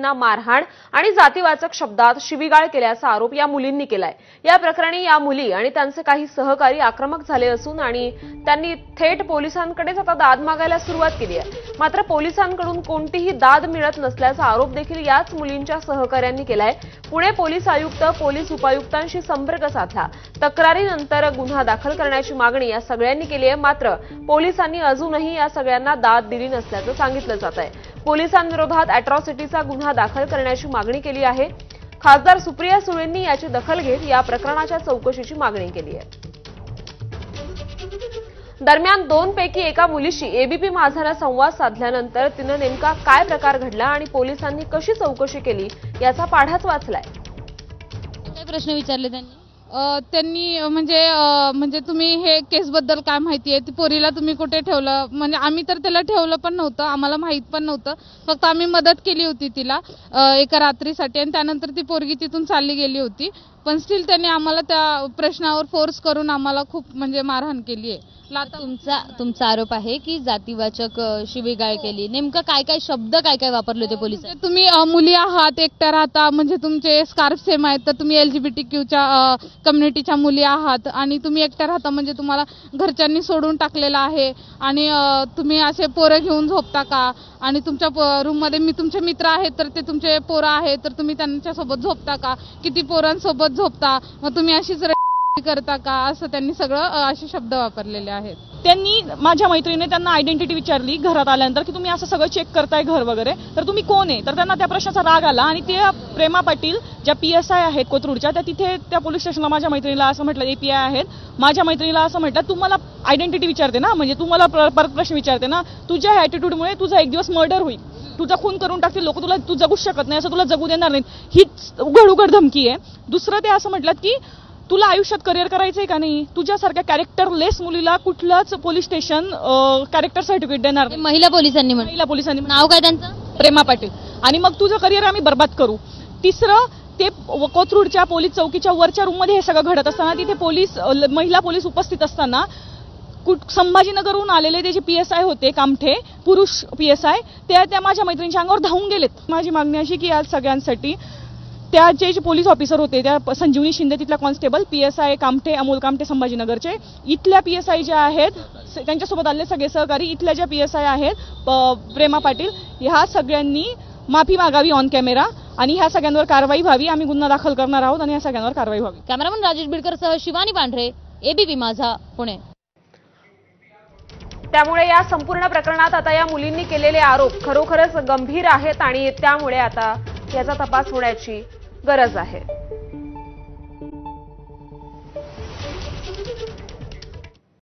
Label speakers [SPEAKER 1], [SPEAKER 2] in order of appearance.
[SPEAKER 1] मुलींना मारहाण आणि जातीवाचक शब्दात शिवीगाळ केल्याचा आरोप या मुलींनी केलाय। या प्रकरणी या मुली आणि त्यांचे काही सहकारी आक्रमक झाले असून आणि त्यांनी थेट पोलिसांकडेच आता दाद मागायला सुरुवात केली आहे। मात्र पोलिसांकडून कोणतीही दाद मिळत नसल्याचा आरोप देखील याच मुलींच्या सहकाऱ्यांनी केलाय। पुणे पोलीस आयुक्त पोलीस उपायुक्तांशी संपर्क साधला। तक्रारीनंतर गुन्हा दाखल करण्याची मागणी या सगळ्यांनी केली आहे। मात्र पोलिसांनी अजूनही या सगळ्यांना दाद दिली नसल्याचं सांगितलं जात आहे। पोलिसांविरोधात अॅट्रॉसिटीचा गुन्हा दाखल करण्याची मागणी केली आहे। खासदार सुप्रिया सुळेंनी याची दखल घेत या प्रकरणाच्या चौकशीची मागणी केली आहे। दरम्यान दोनपैकी एका मुलीशी एबीपी माझाने संवाद साधल्यानंतर तिने नेमका काय प्रकार घडला आणि पोलिसांनी कशी चौकशी केली याचा पाढाच वाचलाय।
[SPEAKER 2] काय प्रश्न विचारले त्यांनी म्हणजे तुम्ही हे केस बद्दल काय माहिती आहे, ती पोरीला तुम्ही कुठे ठेवलं, म्हणजे आम्ही तर त्याला ठेवलं पण नव्हतं, आम्हाला माहित पण नव्हतं, फक्त आम्ही मदत केली होती तिला एका रात्रीसाठी आणि त्यानंतर ती पोरगी तिथून चालली गेली होती। पण स्टील त्यांनी आम्हाला त्या प्रश्नावर फोर्स करून आम्हाला खूप म्हणजे मारहाण केली आहे।
[SPEAKER 3] तुमचा आरोप आहे की जातीवाचक शिवीगाळ केली, नेमकं काय काय शब्द काय वापरले होते पोलिस?
[SPEAKER 2] तुम्ही मुली आहात, एकट्या राहता, म्हणजे तुमचे स्कार्फ सेम आहेत तर तुम्ही LGBTQ कम्युनिटीच्या मुली आहात आणि तुम्ही एकट्या राहता म्हणजे तुम्हाला घरच्यांनी सोडून टाकलेलं आहे आणि तुम्ही असे पोरं घेऊन झोपता का, आणि तुमच्या रूम मध्ये तुमचे मित्र आहेत तर ते तुमचे पोरं आहेत तर तुम्ही त्यांच्यासोबत झोपता का, किती पोरांसोबत झोपता, मग तुम्ही अशीच करता का, असं त्यांनी सगळं असे शब्द वापरलेले आहेत।
[SPEAKER 4] त्यांनी माझ्या मैत्रिणीने त्यांना आयडेंटिटी विचारली घरात आल्यानंतर की तुम्ही असं सगळं चेक करताय घर वगैरे, तर तुम्ही कोण आहे, तर त्यांना त्या प्रश्नाचा राग आला आणि ते प्रेमा पाटील ज्या PSI आहेत कोथरूडच्या, त्या तिथे त्या पोलीस स्टेशनला माझ्या मैत्रिणीला असं म्हटलं, API आहेत, माझ्या मैत्रिणीला असं म्हटलं तुम्हाला आयडेंटिटी विचारते ना, म्हणजे तुम्हाला परत प्रश्न विचारते ना, तुझ्या ॲटिट्यूडमुळे तुझा एक दिवस मर्डर होईल, तुझा खून करून टाकतील लोक, तू जगूच शकत नाही, असं तुला जगू देणार नाहीत, हीच उघड धमकी आहे। दुसरं ते असं म्हटलं की तुला आयुष्यात करिअर करायचंय का नाही, तुझ्यासारख्या कॅरेक्टरलेस मुलीला कुठलंच पोलीस स्टेशन कॅरेक्टर सर्टिफिकेट देणार नाही।
[SPEAKER 3] महिला पोलिसांनी नाव काय त्यांचं?
[SPEAKER 4] प्रेमा पाटील। आणि मग तुझं करिअर आम्ही बर्बाद करू। तिसरं ते कोथरूडच्या पोलीस चौकीच्या वरच्या रूममध्ये हे सगळं घडत असताना तिथे महिला पोलीस उपस्थित असताना संभाजीनगरहून आलेले ते जे PSI होते कामठे पुरुष PSI त्या माझ्या मैत्रिणीच्या अंगावर धावून गेलेत। माझी मागणी अशी की आज सगळ्यांसाठी त्या जे पोलीस ऑफिसर होते, त्या संजीवनी शिंदे तिथला कॉन्स्टेबल, PSI कामठे अमोल कामठे संभाजीनगरचे, इथल्या PSI ज्या आहेत त्यांच्यासोबत आलेले सगळे सहकारी, इथल्या ज्या PSI आहेत प्रेमा पाटील, ह्या सगळ्यांनी माफी मागावी ऑन कॅमेरा आणि ह्या सगळ्यांवर कारवाई व्हावी। आम्ही गुन्हा दाखल करणार आहोत आणि या सगळ्यांवर कारवाई व्हावी।
[SPEAKER 3] कॅमेरामन राजेश बिडकरसह शिवानी पांढरे, ABP माझा, पुणे।
[SPEAKER 1] त्यामुळे या संपूर्ण प्रकरणात आता या मुलींनी केलेले आरोप खरोखरच गंभीर आहेत आणि त्यामुळे आता याचा तपास होण्याची गरज आहे।